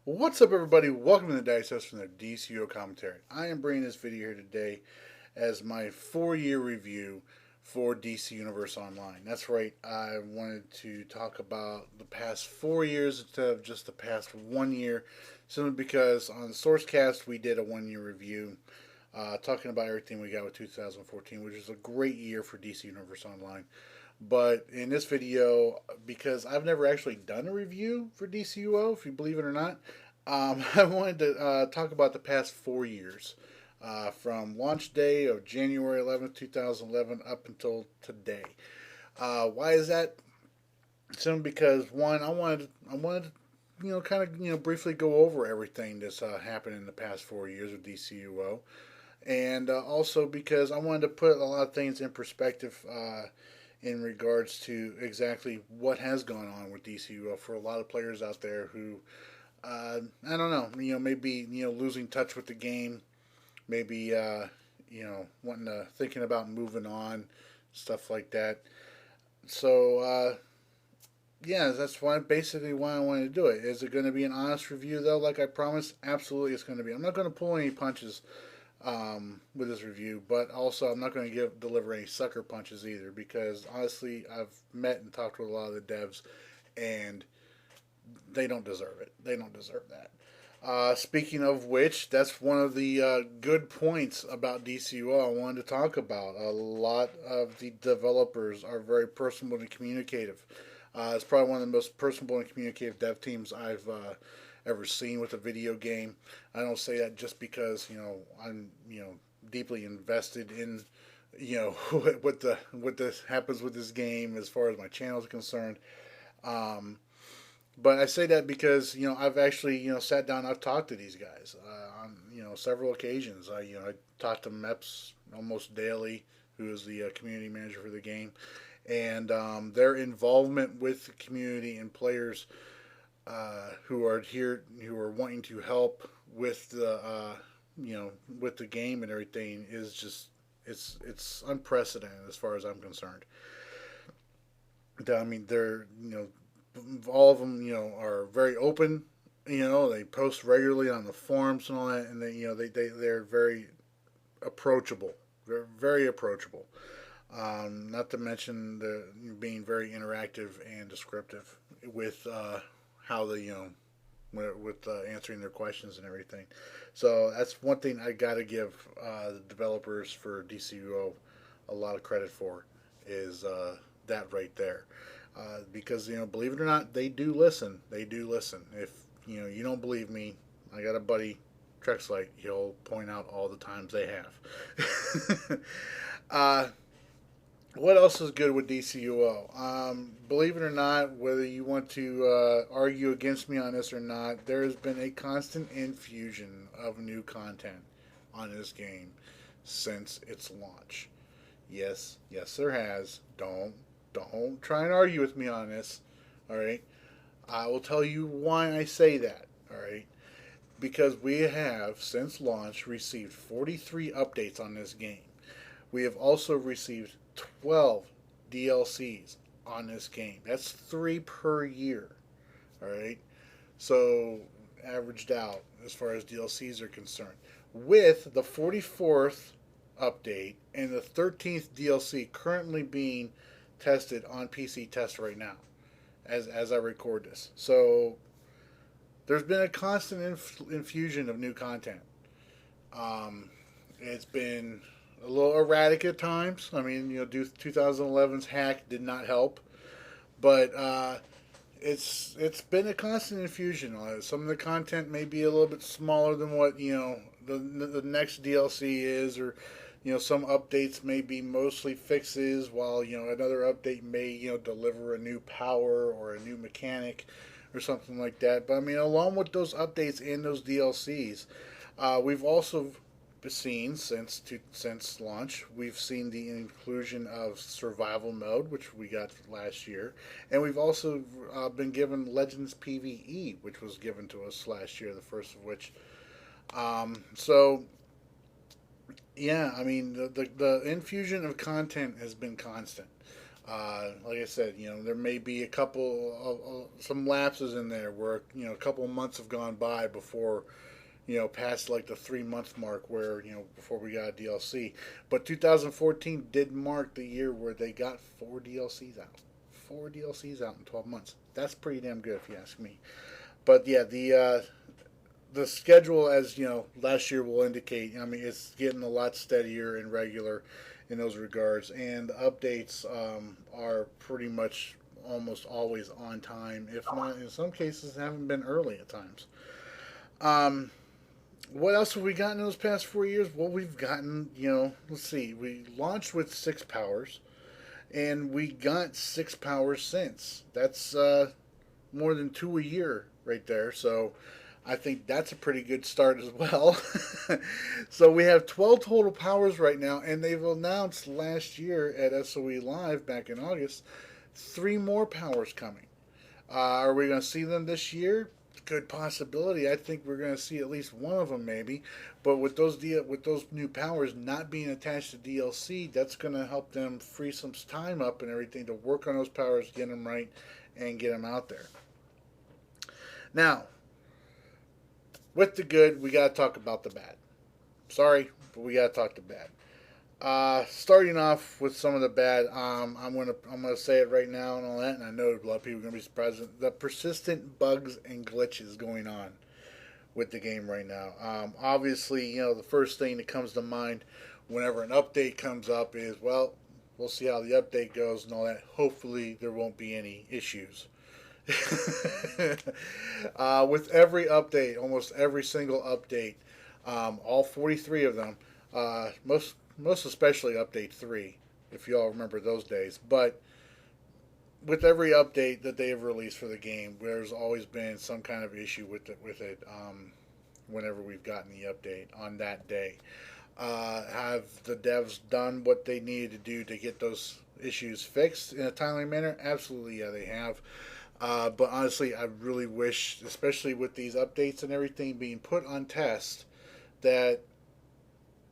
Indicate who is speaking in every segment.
Speaker 1: What's up, everybody? Welcome to the Digest from the DCUO commentary. I am bringing this video here today as my 4-year review for DC Universe Online. That's right, I wanted to talk about the past 4 years instead of just the past 1 year, simply because on the Sourcecast we did a 1 year review talking about everything we got with 2014, which is a great year for DC Universe Online. But in this video, because I've never actually done a review for DCUO, if you believe it or not, I wanted to talk about the past 4 years. From launch day of January 11th, 2011 up until today. Why is that? Simply because one, I wanted to, kind of, briefly go over everything that's happened in the past 4 years of DCUO, and also because I wanted to put a lot of things in perspective in regards to exactly what has gone on with DCUO for a lot of players out there who, I don't know, maybe losing touch with the game, maybe wanting to thinking about moving on, stuff like that. So yeah, that's why basically why I wanted to do it. Is it going to be an honest review though, like I promised? Absolutely, it's going to be. I'm not going to pull any punches with this review, but also I'm not going to deliver any sucker punches either, because honestly, I've met and talked with a lot of the devs, and they don't deserve it. They don't deserve that. Speaking of which, that's one of the good points about DCUO I wanted to talk about. A lot of the developers are very personable and communicative. It's probably one of the most personable and communicative dev teams I've ever seen with a video game. I don't say that just because I'm deeply invested in what this happens with this game as far as my channel is concerned. But I say that because I've actually sat down. I've talked to these guys on several occasions. I talked to Meps almost daily, who is the community manager for the game, and their involvement with the community and players who are here, who are wanting to help with the with the game and everything, is just it's unprecedented as far as I'm concerned. I mean, they're all of them are very open. They post regularly on the forums and all that, and they're very approachable. They're very approachable. Not to mention the being very interactive and descriptive with how the with answering their questions and everything. So that's one thing I got to give the developers for DCUO a lot of credit for, is that right there. Because believe it or not, they do listen. They do listen. If you don't believe me, I got a buddy, Trexlight. He'll point out all the times they have. What else is good with DCUO? Believe it or not, whether you want to argue against me on this or not, there has been a constant infusion of new content on this game since its launch. Yes, yes, there has. Don't try and argue with me on this. All right, I will tell you why I say that. All right, because we have since launch received 43 updates on this game. We have also received 12 DLCs on this game. That's 3 per year. All right, so averaged out as far as DLCs are concerned. With the 44th update and the 13th DLC currently being tested on PC test right now, as I record this. So there's been a constant infusion of new content. It's been a little erratic at times. I mean, 2011's hack did not help, but it's been a constant infusion on it. Some of the content may be a little bit smaller than what the next DLC is, or some updates may be mostly fixes, while another update may deliver a new power or a new mechanic or something like that. But I mean, along with those updates and those DLCs, we've also seen since launch, we've seen the inclusion of survival mode, which we got last year, and we've also been given Legends PvE, which was given to us last year, the first of which. So yeah, I mean the infusion of content has been constant. Like I said, there may be a couple of some lapses in there where a couple of months have gone by before past like the 3 month mark where before we got a DLC. But 2014 did mark the year where they got 4 DLCs out. 4 DLCs out in 12 months. That's pretty damn good if you ask me. But yeah, the schedule, as last year will indicate. I mean, it's getting a lot steadier and regular in those regards, and the updates are pretty much almost always on time. If not, in some cases, haven't been early at times. Um, what else have we gotten in those past 4 years? Well, we've gotten, let's see, we launched with 6 powers, and we got 6 powers since. That's more than 2 a year right there. So I think that's a pretty good start as well. So we have 12 total powers right now, and they've announced last year at SOE Live back in August 3 more powers coming. Are we going to see them this year? Good possibility. I think we're going to see at least one of them, maybe. But with those new powers not being attached to DLC, that's going to help them free some time up and everything to work on those powers, get them right, and get them out there. Now, with the good, we got to talk about the bad. Sorry, but we got to talk the bad. Starting off with some of the bad, I'm gonna say it right now and all that, and I know a lot of people are gonna be surprised. The persistent bugs and glitches going on with the game right now. Obviously, the first thing that comes to mind whenever an update comes up is, well, we'll see how the update goes and all that. Hopefully, there won't be any issues. With every update, almost every single update, all 43 of them, most especially update 3, if you all remember those days. But with every update that they have released for the game, there's always been some kind of issue with it. Whenever we've gotten the update on that day, have the devs done what they needed to do to get those issues fixed in a timely manner? Absolutely, yeah, they have. But honestly, I really wish, especially with these updates and everything being put on test, that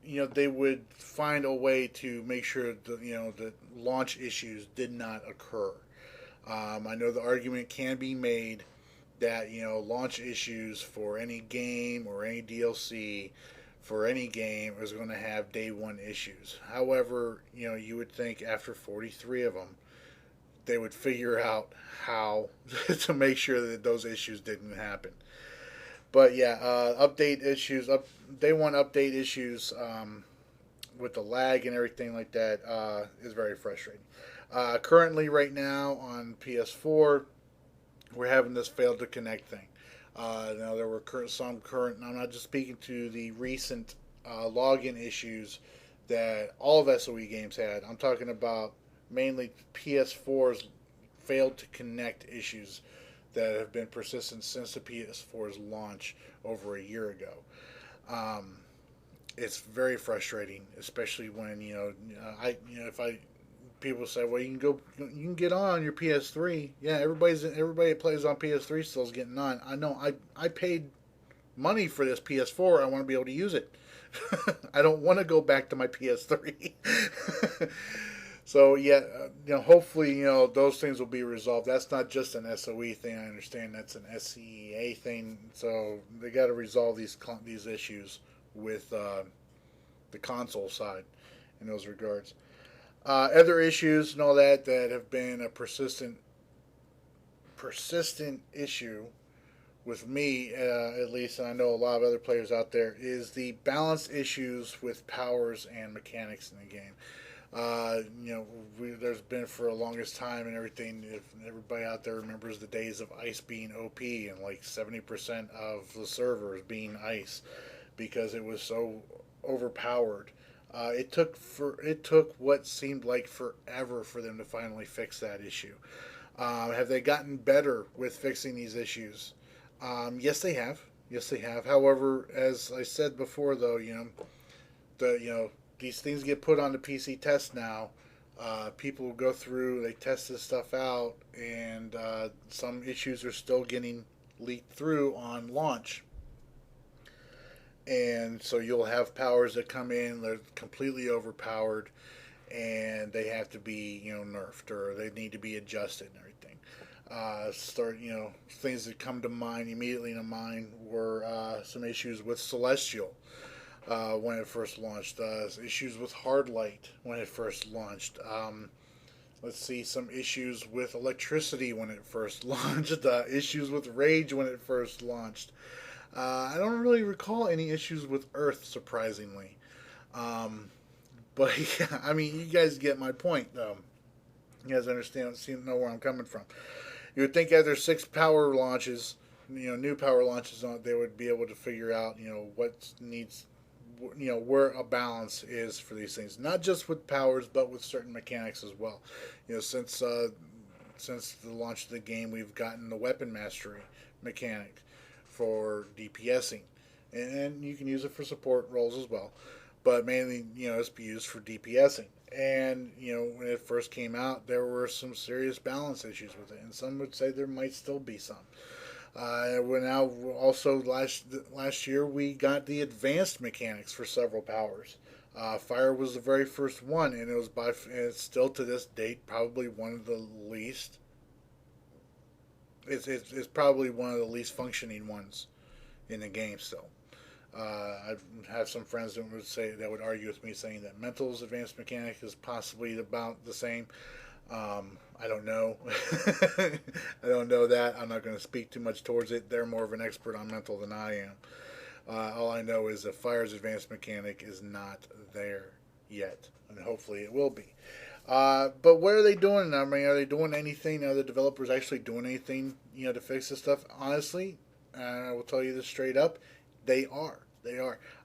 Speaker 1: they would find a way to make sure that that launch issues did not occur. I know the argument can be made that launch issues for any game or any DLC for any game is going to have day one issues. However, you would think after 43 of them, they would figure out how to make sure that those issues didn't happen. But yeah, update issues, day one update issues with the lag and everything like that is very frustrating. Currently, right now on PS4, we're having this failed to connect thing. Now there were some current. I'm not just speaking to the recent login issues that all of SOE games had. I'm talking about mainly PS4's failed to connect issues that have been persistent since the PS4's launch over a year ago. It's very frustrating, especially when if people say, well, you can get on your PS3. Yeah, everybody that plays on PS3 still is getting on. I know. I paid money for this PS4. I want to be able to use it. I don't want to go back to my PS3. So yeah, hopefully those things will be resolved. That's not just an SOE thing. I understand that's an SCEA thing. So they got to resolve these issues with the console side in those regards. Other issues and all that have been a persistent issue with me, at least, and I know a lot of other players out there, is the balance issues with powers and mechanics in the game. There's been for the longest time and everything. If everybody out there remembers the days of ice being OP and like 70% of the servers being ice because it was so overpowered. It took what seemed like forever for them to finally fix that issue. Have they gotten better with fixing these issues? Yes, they have. Yes, they have. However, as I said before, though, these things get put on the PC test now. People go through, they test this stuff out, and some issues are still getting leaked through on launch. And so you'll have powers that come in, they're completely overpowered, and they have to be nerfed, or they need to be adjusted and everything. Things that come to mind immediately to mind were some issues with Celestial when it first launched, issues with Hard Light when it first launched. Let's see, some issues with electricity when it first launched, issues with rage when it first launched. I don't really recall any issues with Earth, surprisingly. But yeah, I mean, you guys get my point. You guys know where I'm coming from. You would think after 6 power launches, new power launches, they would be able to figure out, what needs, where a balance is for these things. Not just with powers, but with certain mechanics as well. Since the launch of the game, we've gotten the weapon mastery mechanic for DPSing, and you can use it for support roles as well. But mainly, it's used for DPSing. And, when it first came out, there were some serious balance issues with it. And some would say there might still be some. We're now also, last year, we got the advanced mechanics for several powers. Fire was the very first one, and it's still to this date probably one of the least. It's probably one of the least functioning ones in the game still. I have some friends that would argue with me, saying that Mental's advanced mechanic is possibly about the same. I don't know. I don't know that. I'm not going to speak too much towards it. They're more of an expert on Mental than I am. All I know is that Fire's advanced mechanic is not there yet, and hopefully it will be. But what are they doing? I mean, are they doing anything? Are the developers actually doing anything, to fix this stuff? Honestly, I will tell you this straight up. They are.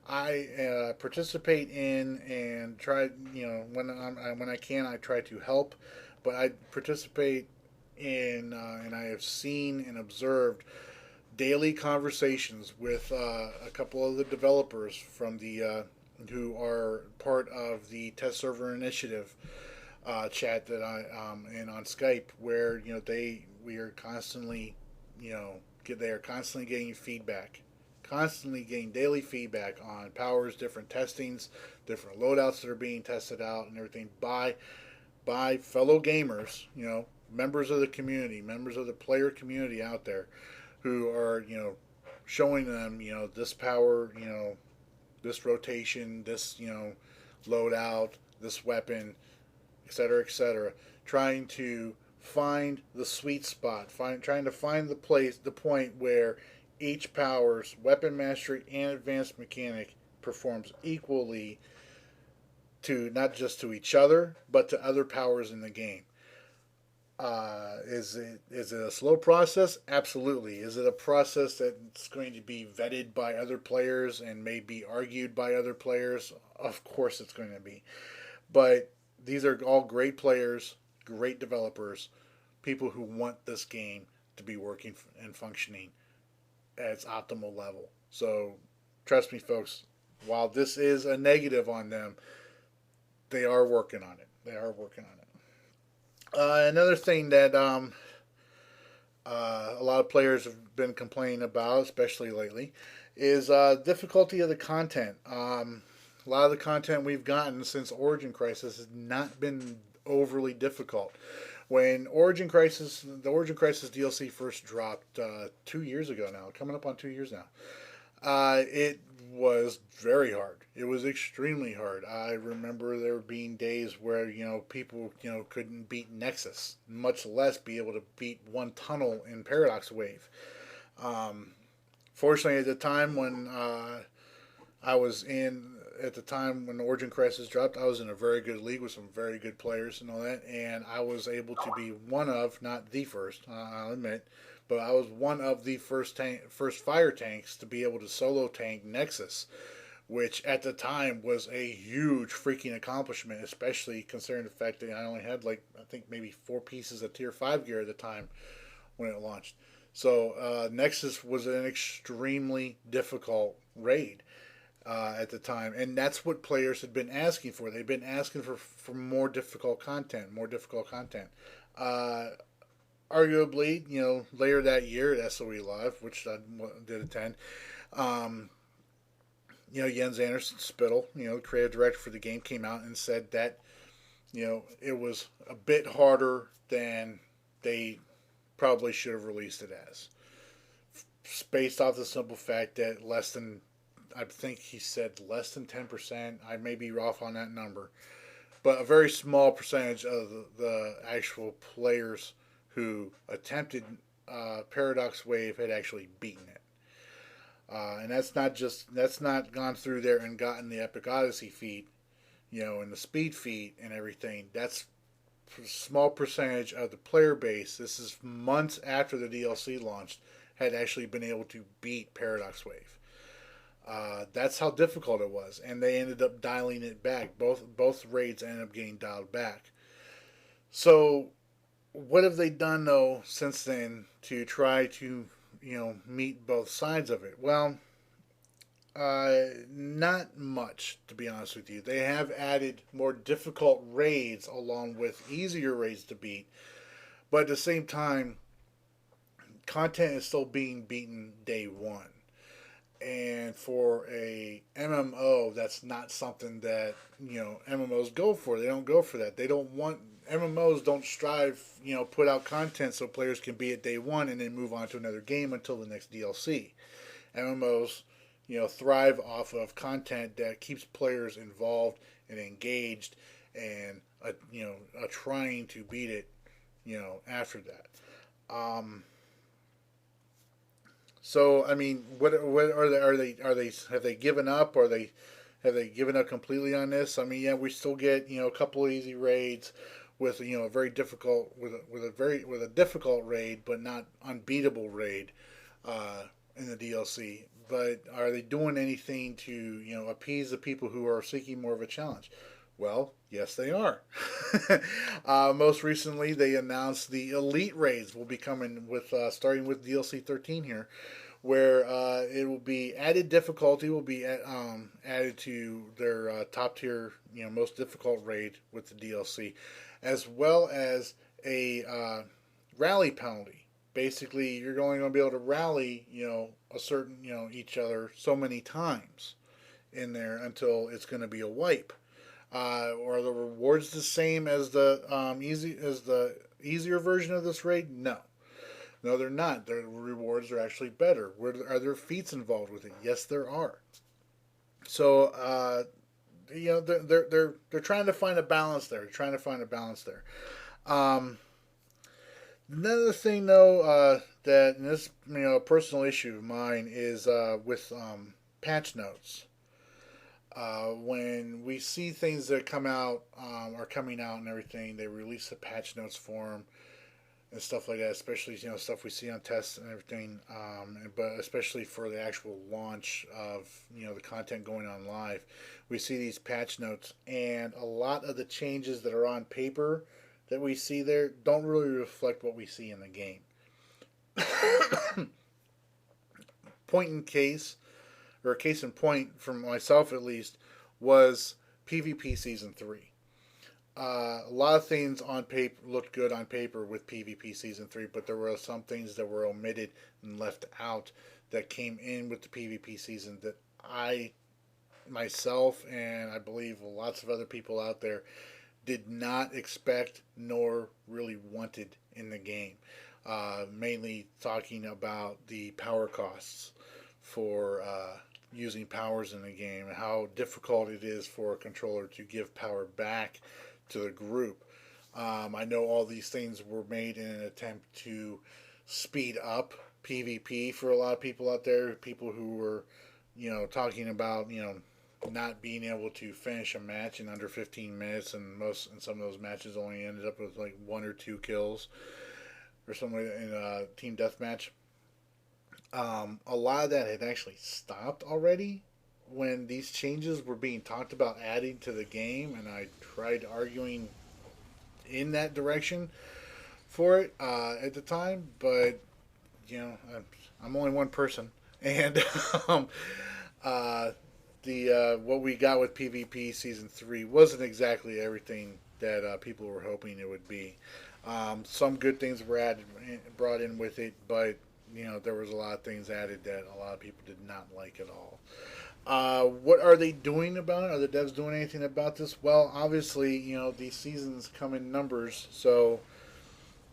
Speaker 1: I participate in and try. When I can, I try to help. But I participate in, and I have seen and observed daily conversations with a couple of the developers from the who are part of the test server initiative chat that I in on Skype, where we are constantly they are constantly getting feedback. Constantly getting daily feedback on powers, different testings, different loadouts that are being tested out, and everything by fellow gamers, members of the community, members of the player community out there, who are showing them this power, this rotation, this loadout, this weapon, etc., trying to find the sweet spot, trying to find the point where each power's weapon mastery and advanced mechanic performs equally to not just to each other, but to other powers in the game. Is it a slow process? Absolutely. Is it a process that's going to be vetted by other players and may be argued by other players? Of course it's going to be. But these are all great players, great developers, people who want this game to be working and functioning at its optimal level. So trust me, folks, while this is a negative on them, they are working on it. Another thing that a lot of players have been complaining about, especially lately, is difficulty of the content. A lot of the content we've gotten since Origin Crisis has not been overly difficult. When the Origin Crisis DLC first dropped 2 years ago now, coming up on 2 years now, it was very hard. It was extremely hard. I remember there being days where people couldn't beat Nexus, much less be able to beat one tunnel in Paradox Wave. Fortunately, at the time when when Origin Crisis dropped, I was in a very good league with some very good players and all that, and I was able to be one of, not the first, I'll admit, but I was one of the first fire tanks to be able to solo tank Nexus, which at the time was a huge freaking accomplishment, especially considering the fact that I only had I think maybe 4 pieces of tier 5 gear at the time when it launched. So Nexus was an extremely difficult raid at the time, and that's what players had been asking for. They've been asking for more difficult content. Arguably, later that year at SOE Live, which I did attend, Jens Anderson Spittle, the creative director for the game, came out and said that it was a bit harder than they probably should have released it as. Based off the simple fact that I think he said less than 10%. I may be off on that number, but a very small percentage of the actual players who attempted Paradox Wave had actually beaten it. And that's not gone through there and gotten the Epic Odyssey feat, and the speed feat and everything. That's a small percentage of the player base. This is months after the DLC launched, had actually been able to beat Paradox Wave. That's how difficult it was, and they ended up dialing it back. Both raids ended up getting dialed back. So, what have they done though since then to try to meet both sides of it? Well, not much, to be honest with you. They have added more difficult raids along with easier raids to beat, but at the same time, content is still being beaten day one. And for a MMO, that's not something that MMOs go for. They don't go for that. They don't want MMOs don't strive put out content so players can be at day one and then move on to another game until the next DLC. MMOs thrive off of content that keeps players involved and engaged and trying to beat it after that. So I mean, what are they have they given up, or have they given up completely on this? I mean, yeah, we still get a couple of easy raids with a very difficult with a difficult raid, but not unbeatable raid in the DLC. But are they doing anything to appease the people who are seeking more of a challenge? Well, yes, they are. Most recently, they announced the Elite raids will be coming with starting with DLC 13 here, where it will be added difficulty will be added to their top tier, most difficult raid with the DLC, as well as a rally penalty. Basically, you're only going to be able to rally, a certain, each other so many times in there until it's going to be a wipe. Are the rewards the same as the easier version of this raid? No, they're not. The rewards are actually better. Are there feats involved with it? Yes, there are. So they're trying to find a balance there. Another thing though that and this a personal issue of mine is with patch notes. When we see things that come out are coming out and everything, they release the patch notes for them and stuff like that. Especially stuff we see on tests and everything, but especially for the actual launch of the content going on live, we see these patch notes, and a lot of the changes that are on paper that we see there don't really reflect what we see in the game. Case in point, from myself at least, was PvP Season 3. A lot of things on paper looked good on paper with PvP Season 3, but there were some things that were omitted and left out that came in with the PvP season that I, myself, and I believe lots of other people out there did not expect nor really wanted in the game. Mainly talking about the power costs for using powers in the game and how difficult it is for a controller to give power back to the group. I know all these things were made in an attempt to speed up PvP for a lot of people out there. People who were, talking about, not being able to finish a match in under 15 minutes, and some of those matches only ended up with like 1 or 2 kills or something like that in a team deathmatch. A lot of that had actually stopped already when these changes were being talked about adding to the game, and I tried arguing in that direction for it at the time, but I'm only one person, and what we got with PvP Season 3 wasn't exactly everything that people were hoping it would be. Some good things were brought in with it, but there was a lot of things added that a lot of people did not like at all. What are they doing about it? Are the devs doing anything about this? Well, obviously, these seasons come in numbers. So,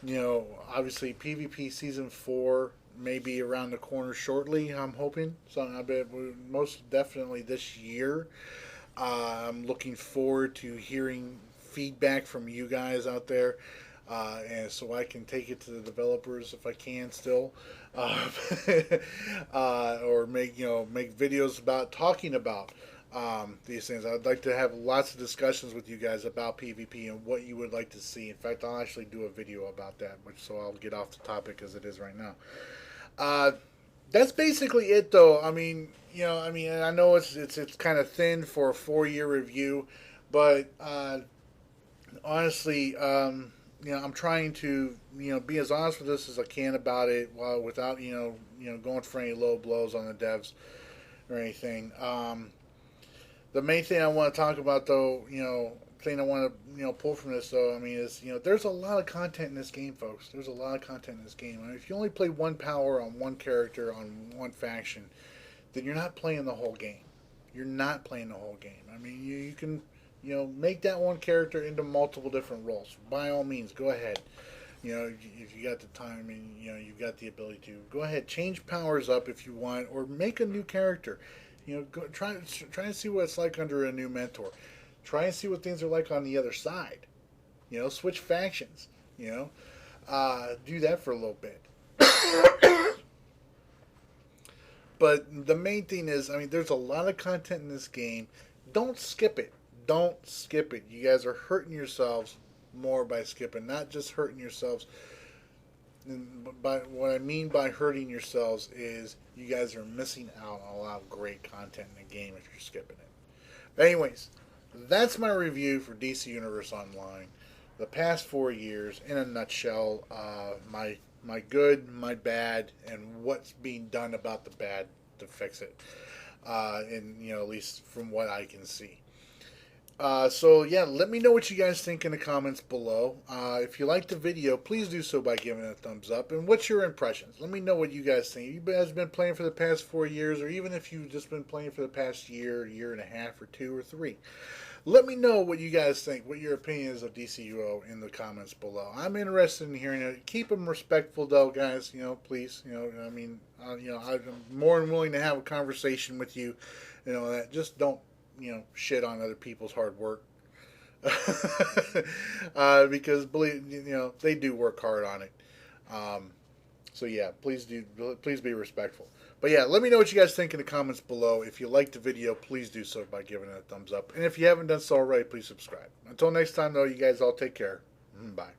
Speaker 1: obviously, PvP Season 4 may be around the corner shortly, I'm hoping. So, I bet most definitely this year. I'm looking forward to hearing feedback from you guys out there, and so I can take it to the developers if I can still, uh, or make videos about talking about these things. I'd like to have lots of discussions with you guys about PvP and what you would like to see. In fact, I'll actually do a video about that, so I'll get off the topic as it is right now. Uh, that's basically it, though. I know it's kind of thin for a 4 year review, but honestly, I'm trying to be as honest with this as I can about it, while without going for any low blows on the devs or anything. The main thing I want to talk about, though, thing I want to pull from this, though, is there's a lot of content in this game, folks. There's a lot of content in this game. If you only play one power on one character on one faction, then you're not playing the whole game. You're not playing the whole game. You can make that one character into multiple different roles. By all means, go ahead. If you got the time and you've got the ability to, go ahead, change powers up if you want, or make a new character. Try and see what it's like under a new mentor. Try and see what things are like on the other side. Switch factions. Do that for a little bit. But the main thing is, there's a lot of content in this game. Don't skip it. Don't skip it. You guys are hurting yourselves more by skipping. Not just hurting yourselves. But what I mean by hurting yourselves is you guys are missing out on a lot of great content in the game if you're skipping it. But anyways, that's my review for DC Universe Online. The past 4 years, in a nutshell, my good, my bad, and what's being done about the bad to fix it. And at least from what I can see. So yeah, let me know what you guys think in the comments below. If you liked the video, please do so by giving it a thumbs up. And what's your impressions? Let me know what you guys think. You guys been playing for the past 4 years, or even if you've just been playing for the past year, year and a half, or 2 or 3. Let me know what you guys think, what your opinion is of DCUO in the comments below. I'm interested in hearing it. Keep them respectful, though, guys. Please. I'm more than willing to have a conversation with you. That just don't shit on other people's hard work. Because believe they do work hard on it. So yeah, please be respectful. But yeah, let me know what you guys think in the comments below. If you liked the video, please do so by giving it a thumbs up. And if you haven't done so already, please subscribe. Until next time, though, you guys all take care. Bye.